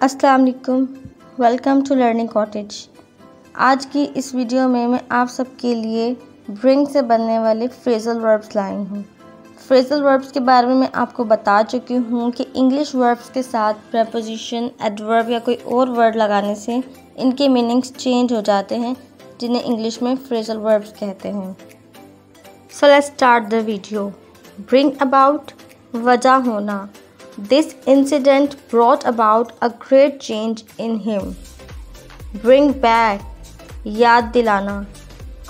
अस्सलाम वालेकुम, welcome to learning cottage. आज की इस वीडियो में मैं आप सबके लिए ब्रिंग से बनने वाले फ्रेजल वर्ब्स लाई हूँ। फ्रेजल वर्ब्स के बारे में मैं आपको बता चुकी हूँ कि इंग्लिश वर्ब्स के साथ प्रेपोजिशन, एडवर्ब या कोई और वर्ड लगाने से इनके मीनिंग्स चेंज हो जाते हैं, जिन्हें इंग्लिश में फ्रेजल वर्ब्स कहते हैं। So let's start the video. Bring about, वजह होना। This incident brought about a great change in him. Bring back, याद दिलाना.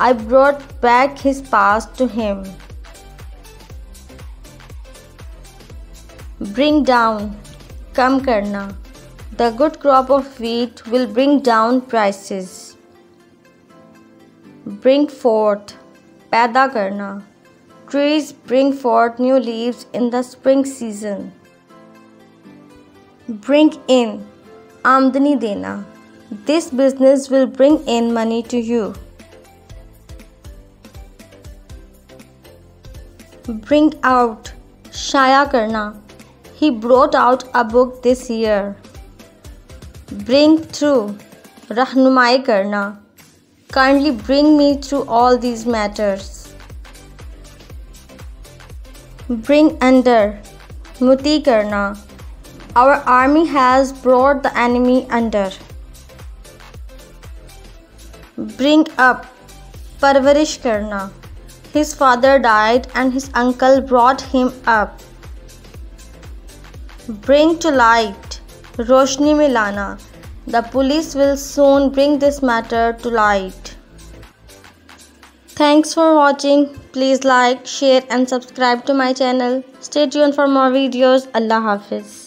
I brought back his past to him. Bring down, कम करना. The good crop of wheat will bring down prices. Bring forth, पैदा करना. Trees bring forth new leaves in the spring season. Bring in, आमदनी देना. This business will bring in money to you. Bring out, शाया करना. He brought out a book this year. Bring through, रहनुमाई करना. Kindly bring me through all these matters. Bring under, मुती करना. Our army has brought the enemy under. Bring up, परवरिश करना. His father died and his uncle brought him up. Bring to light, रोशनी में लाना. The police will soon bring this matter to light. Thanks for watching. Please like, share and subscribe to my channel. Stay tuned for more videos. Allah Hafiz.